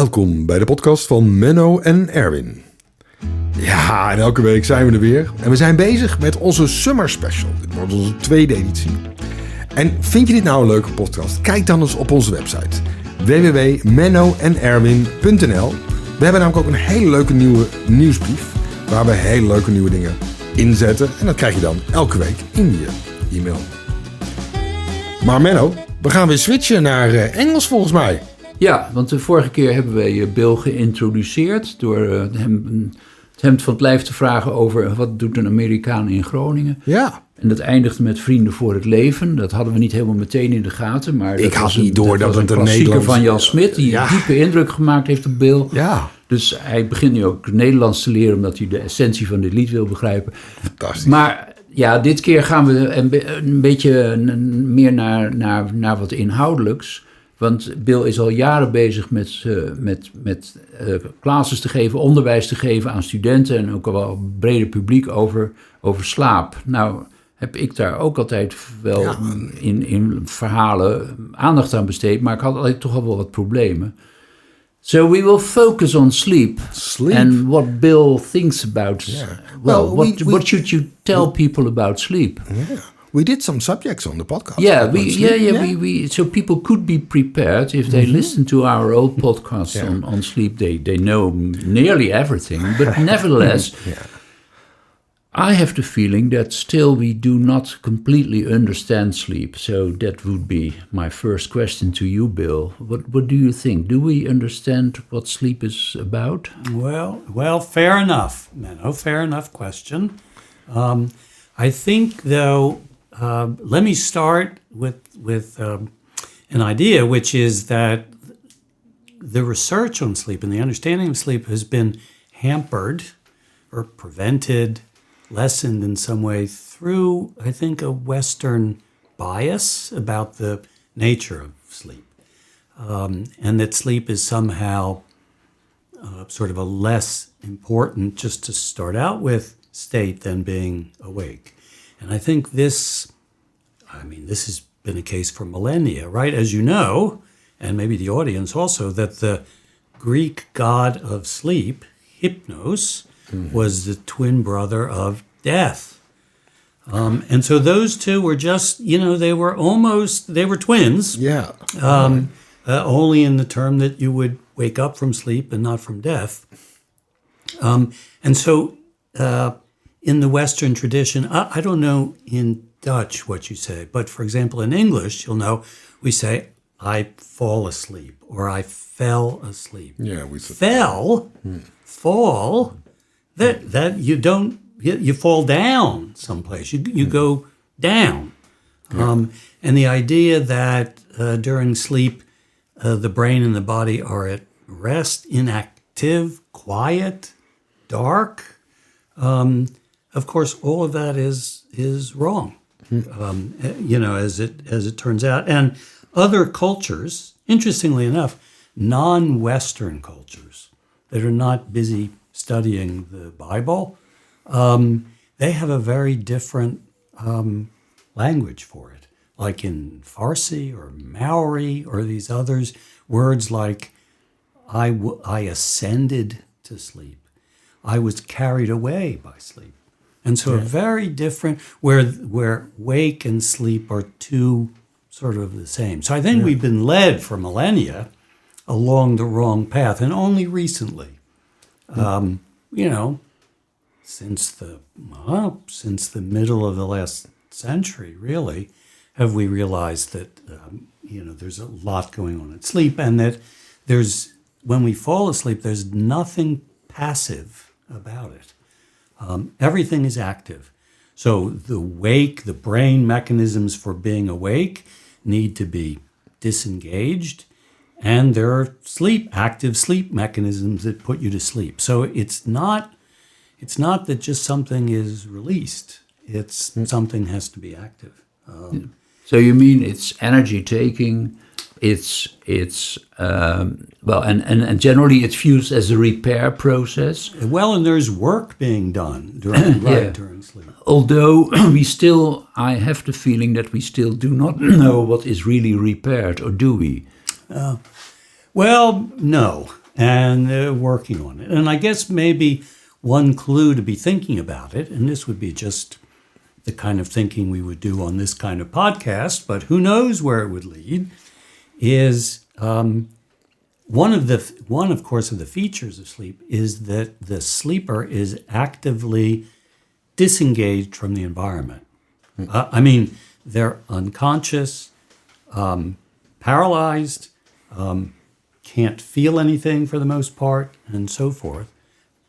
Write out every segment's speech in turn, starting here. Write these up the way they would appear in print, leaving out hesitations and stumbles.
Welkom bij de podcast van Menno en Erwin. Ja, en elke week zijn we er weer. En we zijn bezig met onze Summer Special. Dit wordt onze tweede editie. En vind je dit nou een leuke podcast? Kijk dan eens op onze website www.mennoenerwin.nl. We hebben namelijk ook een hele leuke nieuwe nieuwsbrief waar we hele leuke nieuwe dingen inzetten. En dat krijg je dan elke week in je e-mail. Maar Menno, we gaan weer switchen naar Engels volgens mij. Ja, want de vorige keer hebben wij Bill geïntroduceerd door hem het hemd van het lijf te vragen over wat doet een Amerikaan in Groningen. Ja. En dat eindigde met Vrienden voor het Leven. Dat hadden we niet helemaal meteen in de gaten. Maar ik had niet door dat het een klassieker Nederlands van Jan Smit, die een diepe indruk gemaakt heeft op Bill. Ja. Dus hij begint nu ook Nederlands te leren, omdat hij de essentie van dit lied wil begrijpen. Fantastisch. Maar ja, dit keer gaan we een beetje meer naar wat inhoudelijks. Want Bill is al jaren bezig met classes te geven, onderwijs te geven aan studenten en ook al wel een breder publiek over slaap. Nou heb ik daar ook altijd wel in verhalen aandacht aan besteed, maar ik had altijd toch al wel wat problemen. So we will focus on sleep. And what Bill thinks about. Yeah. What should you tell people about sleep? Yeah. We did some subjects on the podcast. We so people could be prepared if they listen to our old podcasts on sleep. They know nearly everything, but nevertheless, I have the feeling that still we do not completely understand sleep. So that would be my first question to you, Bill. What do you think? Do we understand what sleep is about? Well, fair enough, Menno. Fair enough question. I think, though, let me start with an idea, which is that the research on sleep and the understanding of sleep has been hampered or prevented, lessened in some way through, I think, a Western bias about the nature of sleep. And that sleep is somehow sort of a less important, just to start out with, state than being awake. And I think this has been a case for millennia, right? As you know, and maybe the audience also, that the Greek god of sleep, Hypnos, was the twin brother of death. And so those two were just, they were twins. Yeah. Only in the term that you would wake up from sleep and not from death. And so in the Western tradition, I don't know in Dutch what you say, but for example, in English, you'll know we say, I fall asleep or I fell asleep. Yeah, we said fall, that you fall down someplace. You go down. Yeah. And the idea that during sleep, the brain and the body are at rest, inactive, quiet, dark. Of course, all of that is wrong, as it turns out. And other cultures, interestingly enough, non-Western cultures that are not busy studying the Bible, they have a very different language for it. Like in Farsi or Maori or these others, words like I ascended to sleep. I was carried away by sleep. And so very different, where wake and sleep are two sort of the same. So I think we've been led for millennia along the wrong path. And only recently, since the middle of the last century, really, have we realized that, there's a lot going on in sleep, and that when we fall asleep, there's nothing passive about it. Everything is active. So the brain mechanisms for being awake need to be disengaged, and there are active sleep mechanisms that put you to sleep. So it's not that just something is released. It's something has to be active. So you mean it's energy taking, and generally it's viewed as a repair process. Well, and there's work being done during sleep. Although I have the feeling that we still do not know what is really repaired, or do we? Well, no. and working on it. And I guess maybe one clue to be thinking about it, and this would be just the kind of thinking we would do on this kind of podcast, but who knows where it would lead, is one of the features of sleep is that the sleeper is actively disengaged from the environment. I mean, they're unconscious, paralyzed, can't feel anything for the most part, and so forth.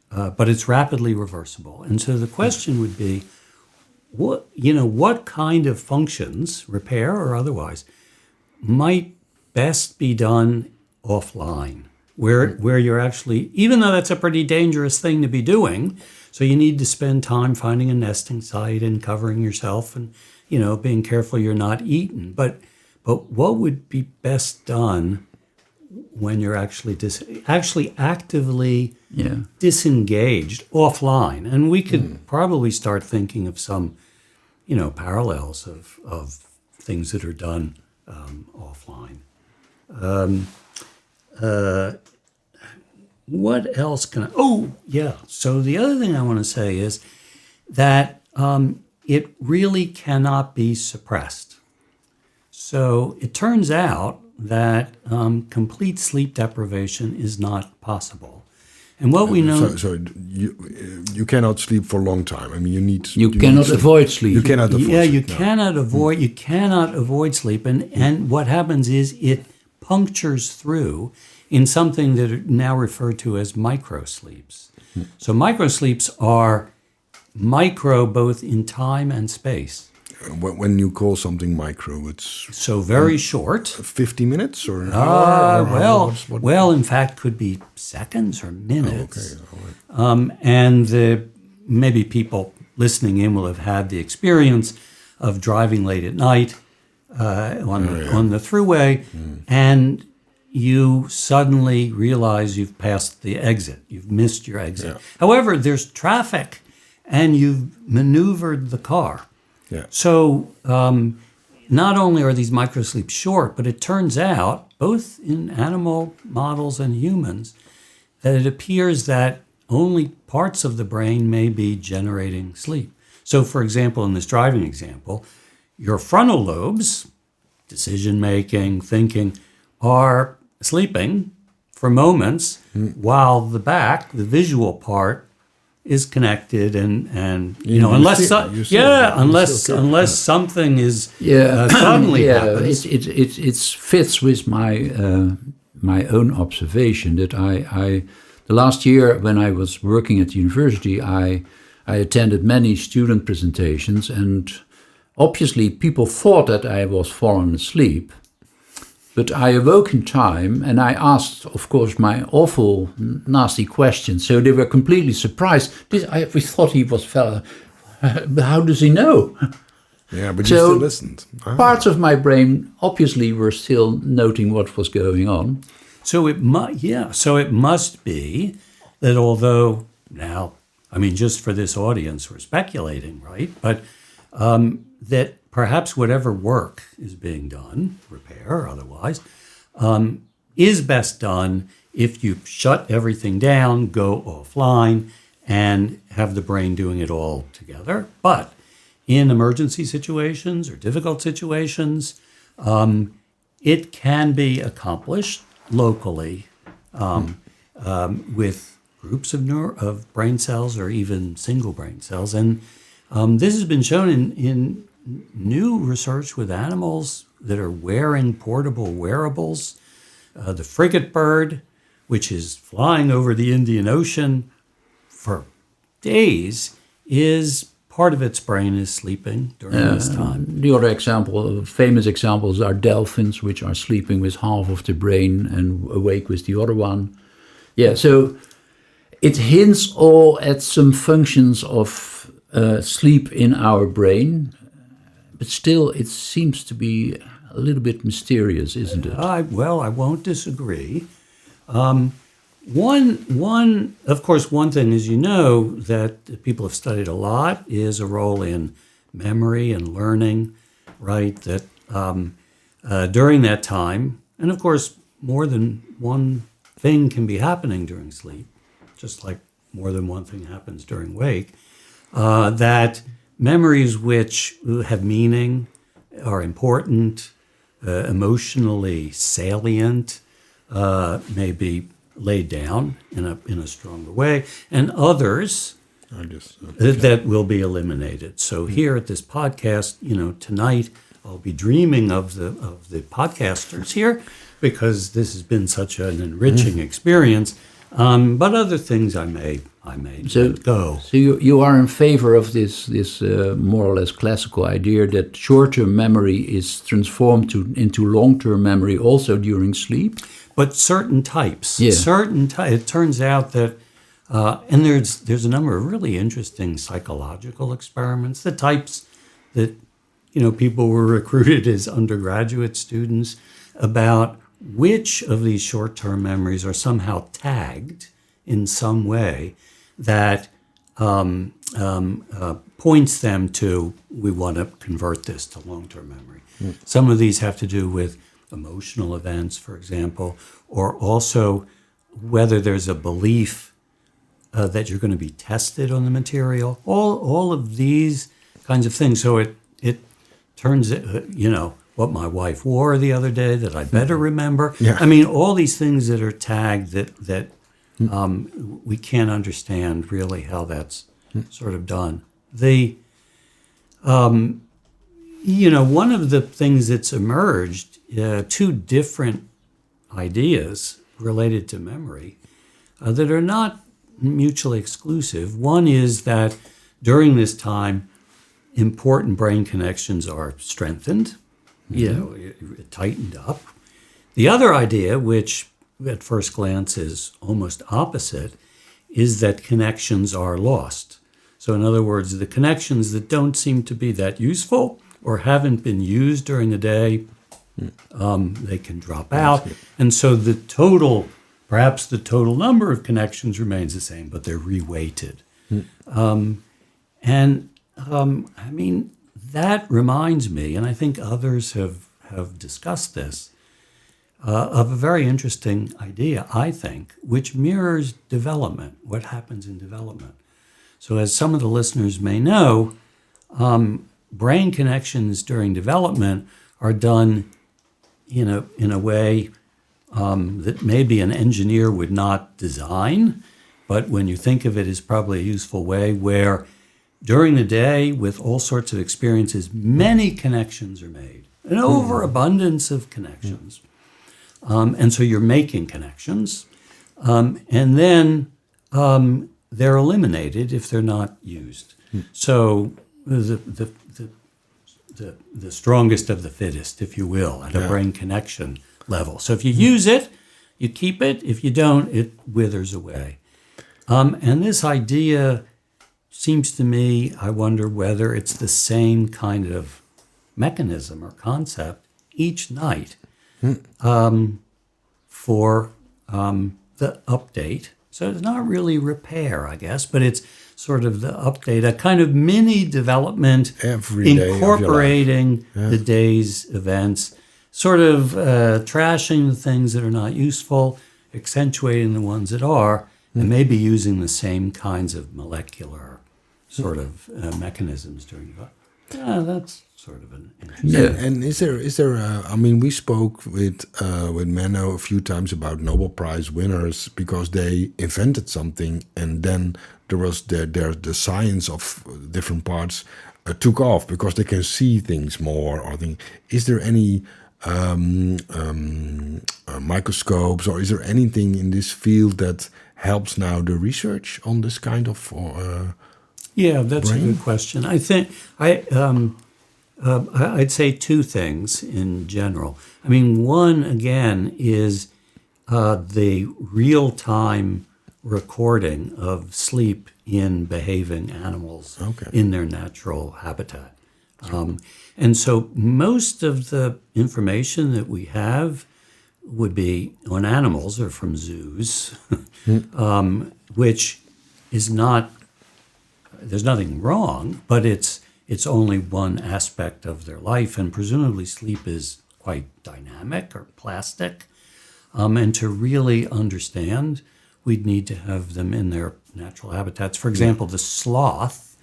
But it's rapidly reversible. And so the question would be, what kind of functions, repair or otherwise, might best be done offline, where you're actually, even though that's a pretty dangerous thing to be doing, so you need to spend time finding a nesting site and covering yourself and, being careful you're not eaten. But what would be best done when you're actually actively disengaged offline? And we could probably start thinking of some, parallels of things that are done offline. What else can I? So the other thing I want to say is that it really cannot be suppressed. So it turns out that complete sleep deprivation is not possible. And what we know... So you cannot sleep for a long time. I mean, You cannot avoid sleep. You cannot avoid sleep. You cannot avoid sleep. And what happens is it punctures through in something that are now referred to as microsleeps. So microsleeps are micro both in time and space. When you call something micro, it's so very short. 50 minutes or an hour? Well, in fact, could be seconds or minutes. Oh, okay. All right. And maybe people listening in will have had the experience of driving late at night on the thruway, and you suddenly realize you've passed the exit. You've missed your exit. Yeah. However, there's traffic, and you've maneuvered the car. Yeah. So not only are these microsleeps short, but it turns out, both in animal models and humans, that it appears that only parts of the brain may be generating sleep. So, for example, in this driving example, your frontal lobes, decision-making, thinking, are sleeping for moments, while the back, the visual part, is connected and unless something is suddenly happens. It fits with my own observation that I the last year when I was working at the university, I attended many student presentations, and obviously people thought that I was falling asleep. But I awoke in time, and I asked, of course, my awful, nasty questions. So they were completely surprised. We thought he was fell. How does he know? Yeah, but you still listened. Parts of my brain obviously were still noting what was going on. So it must be that although now, I mean, just for this audience, we're speculating, right? But that perhaps whatever work is being done, repair or otherwise, is best done if you shut everything down, go offline, and have the brain doing it all together. But in emergency situations or difficult situations, it can be accomplished locally with groups of brain cells or even single brain cells. And this has been shown in new research with animals that are wearing portable wearables. The frigate bird, which is flying over the Indian Ocean for days, is part of its brain is sleeping during this time. The other famous examples are dolphins, which are sleeping with half of the brain and awake with the other one. Yeah, so it hints all at some functions of sleep in our brain. But still, it seems to be a little bit mysterious, isn't it? I won't disagree. Of course, one thing, as you know, that people have studied a lot is a role in memory and learning, right? That during that time, and of course, more than one thing can be happening during sleep, just like more than one thing happens during wake, that memories which have meaning, are important, emotionally salient, may be laid down in a stronger way, and others that will be eliminated. So here at this podcast, tonight I'll be dreaming of the podcasters here, because this has been such an enriching experience. But other things I may let go. So you are in favor of this more or less classical idea that short-term memory is transformed into long-term memory also during sleep? But certain types. Yeah. It turns out that, and there's a number of really interesting psychological experiments, the types that, people were recruited as undergraduate students, about which of these short-term memories are somehow tagged in some way that points them to, we want to convert this to long-term memory. Some of these have to do with emotional events, for example, or also whether there's a belief that you're going to be tested on the material. All of these kinds of things. So it turns, what my wife wore the other day that I better remember. Yeah. I mean, all these things that are tagged that we can't understand really how that's sort of done. One of the things that's emerged, two different ideas related to memory that are not mutually exclusive. One is that during this time, important brain connections are strengthened, tightened up. The other idea, which at first glance is almost opposite, is that connections are lost. So in other words, the connections that don't seem to be that useful or haven't been used during the day, they can drop out. And so perhaps the total number of connections remains the same, but they're reweighted. That reminds me, and I think others have discussed this, of a very interesting idea, I think, which mirrors development, what happens in development. So as some of the listeners may know, brain connections during development are done in a way that maybe an engineer would not design, but when you think of it as probably a useful way, where during the day, with all sorts of experiences, many connections are made, an overabundance of connections. And so you're making connections, and then they're eliminated if they're not used. So the strongest of the fittest, if you will, at a brain connection level. So if you use it, you keep it. If you don't, it withers away. And this idea seems to me, I wonder whether it's the same kind of mechanism or concept each night for the update. So it's not really repair, I guess, but it's sort of the update, a kind of mini development Every day incorporating the day's events, sort of trashing the things that are not useful, accentuating the ones that are, and maybe using the same kinds of molecular sort of mechanisms during the that's sort of an interesting. And is there? We spoke with Menno a few times about Nobel Prize winners because they invented something, and then there was the science of different parts took off because they can see things more. Or is there any microscopes, or is there anything in this field that helps now the research on this kind of? Yeah, that's brain? a good question. I think I'd say two things in general. One, again, is the real-time recording of sleep in behaving animals in their natural habitat. And so most of the information that we have would be on animals or from zoos, which is not, there's nothing wrong, but it's only one aspect of their life, and presumably sleep is quite dynamic or plastic. And to really understand, we'd need to have them in their natural habitats. For example, the sloth,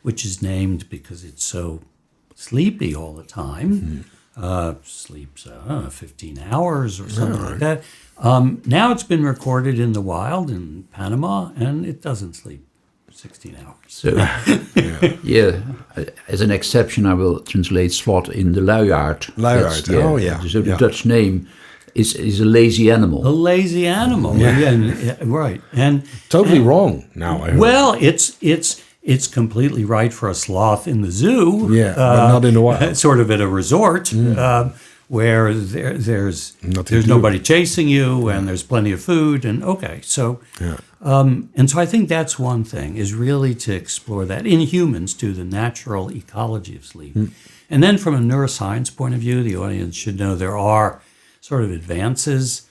which is named because it's so sleepy all the time, sleeps 15 hours or something like that. Now it's been recorded in the wild in Panama, and it doesn't sleep 16 hours. So, as an exception, I will translate sloth in the luiaard. Luiaard, So the Dutch name is a lazy animal. A lazy animal, right. And Totally wrong now, I heard. well, it's completely right for a sloth in the zoo. But not in the wild. Sort of at a resort where there's Nothing to nobody chasing you and there's plenty of food and and so I think that's one thing, is really to explore that in humans too, the natural ecology of sleep. And then from a neuroscience point of view, the audience should know there are sort of advances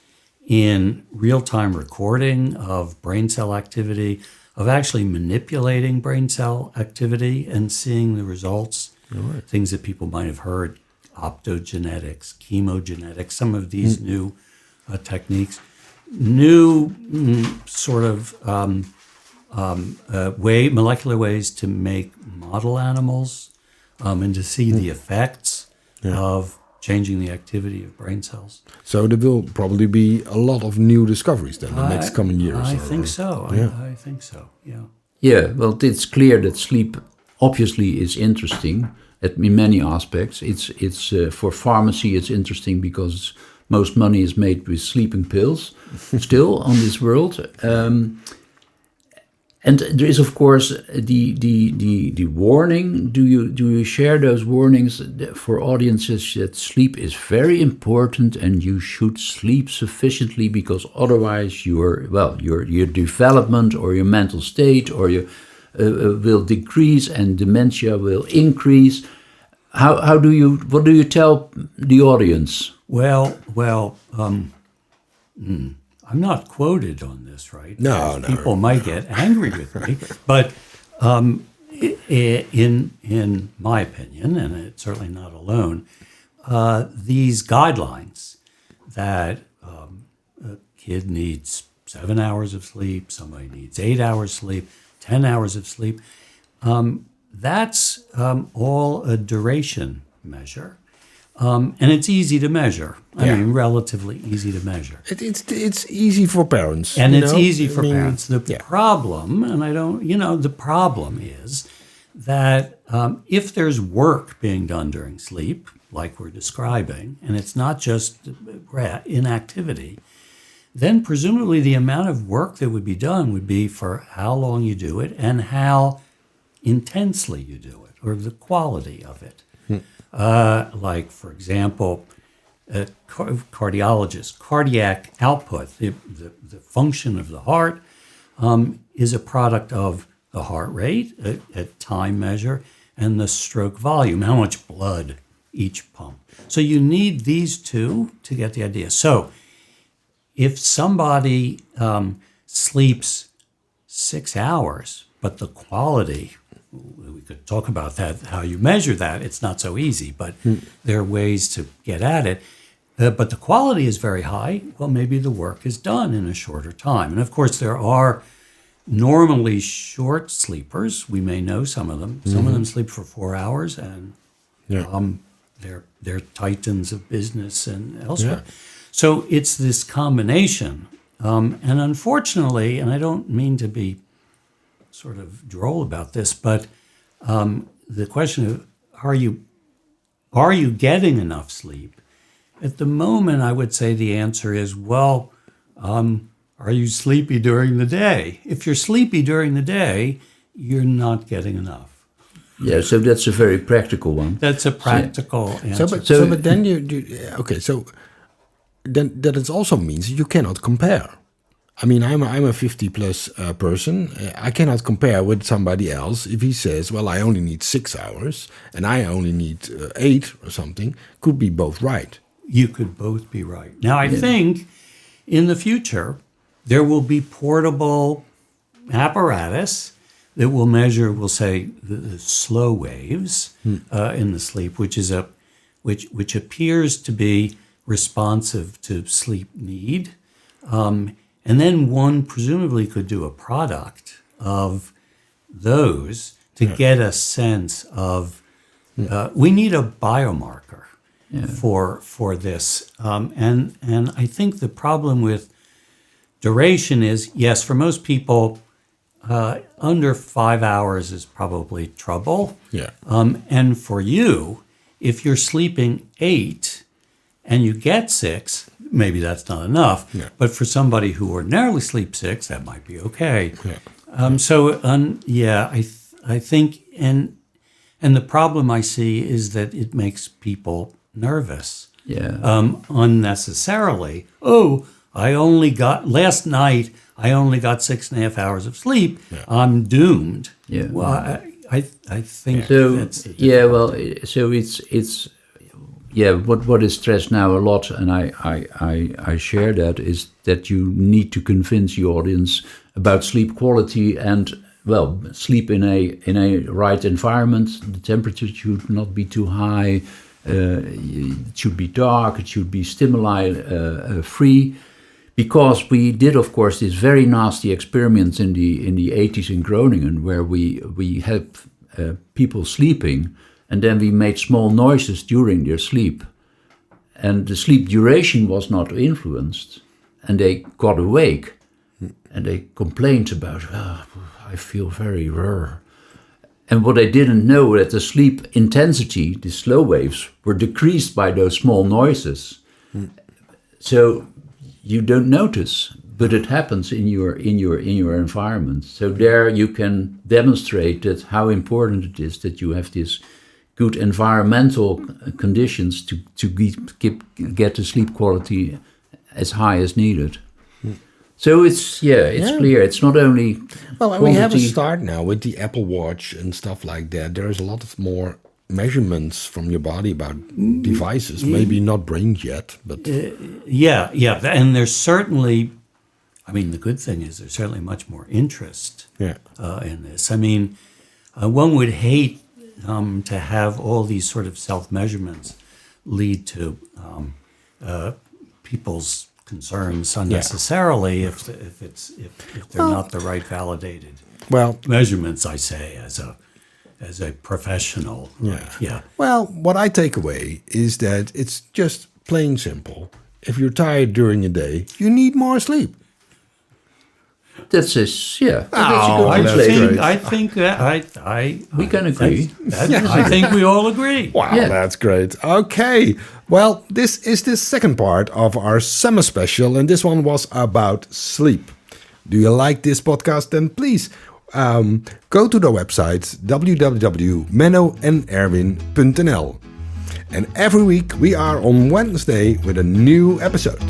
in real-time recording of brain cell activity, of actually manipulating brain cell activity and seeing the results, things that people might have heard, optogenetics, chemogenetics, some of these new techniques, new sort of molecular ways to make model animals and to see the effects of changing the activity of brain cells. So there will probably be a lot of new discoveries then in the next coming years. I think so. I think so, Yeah, well, it's clear that sleep obviously is interesting in many aspects. It's for pharmacy, it's interesting because most money is made with sleeping pills still on this world. And there is, of course, the warning. Do you share those warnings for audiences that sleep is very important and you should sleep sufficiently because otherwise your development or your mental state or your will decrease and dementia will increase? What do you tell the audience? Well, I'm not quoted on this, right? No. People might get angry with me, but in my opinion, and it's certainly not alone, these guidelines that a kid needs 7 hours of sleep, somebody needs 8 hours sleep, 10 hours of sleep, that's all a duration measure. And it's easy to measure. I mean, relatively easy to measure. It's easy for parents. And it's easy for parents. The problem, and the problem is that if there's work being done during sleep, like we're describing, and it's not just inactivity, then presumably the amount of work that would be done would be for how long you do it and how intensely you do it, or the quality of it. Like, for example, cardiologist, cardiac output, the function of the heart is a product of the heart rate, a time measure, and the stroke volume, how much blood each pump. So you need these two to get the idea. So if somebody sleeps 6 hours, but the quality, we could talk about that, how you measure that. It's not so easy, but there are ways to get at it. But the quality is very high. Well, maybe the work is done in a shorter time. And of course, there are normally short sleepers. We may know some of them. Some of them sleep for 4 hours, and they're titans of business and elsewhere. Yeah. So it's this combination. And unfortunately, and I don't mean to be sort of droll about this, but the question of are you getting enough sleep? At the moment, I would say the answer is, well, are you sleepy during the day? If you're sleepy during the day, you're not getting enough. Yeah, so that's a very practical one. That's a practical answer. But then so then that it also means you cannot compare. I mean, I'm a 50-plus person. I cannot compare with somebody else if he says, well, I only need 6 hours and I only need 8 or something. Could be both right. You could both be right. Now, I think in the future, there will be portable apparatus that will measure, we'll say, the slow waves in the sleep, which appears to be responsive to sleep need. And then one presumably could do a product of those to get a sense of, we need a biomarker for this. And I think the problem with duration is, yes, for most people, under 5 hours is probably trouble. Yeah. And for you, if you're sleeping 8 and you get 6, maybe that's not enough. Yeah. But for somebody who ordinarily sleeps 6, that might be okay. Yeah. I think, and the problem I see is that it makes people nervous. Yeah. Unnecessarily. Last night I only got 6.5 hours of sleep. Yeah. I'm doomed. Yeah. Well, I think So that's the it's what is stressed now a lot, and I share that, is that you need to convince the audience about sleep quality and sleep in a right environment. The temperature should not be too high. It should be dark. It should be stimuli free. Because we did, of course, this very nasty experiments in the 80s in Groningen, where we had people sleeping, and then we made small noises during their sleep, and the sleep duration was not influenced, and they got awake, and they complained about, I feel very rare. And what they didn't know, that the sleep intensity, the slow waves, were decreased by those small noises. So you don't notice, but it happens in your environment. So there you can demonstrate that how important it is that you have these good environmental conditions to get the sleep quality as high as needed. So it's clear. It's not only Well, and we have a start now with the Apple Watch and stuff like that. There's a lot of more measurements from your body about devices. Maybe not brains yet, but and there's certainly, I mean, the good thing is there's certainly much more interest in this. I mean, one would hate to have all these sort of self-measurements lead to people's concerns unnecessarily if they're not the right validated measurements. I say as a professional. Well, what I take away is that it's just plain simple. If you're tired during the day, you need more sleep. That's a good translation. I think We can agree. I think we all agree. Wow, that's great. Okay, well, this is the second part of our summer special, and this one was about sleep. Do you like this podcast? Then please go to the website www.mennoenderwin.nl. And every week we are on Wednesday with a new episode.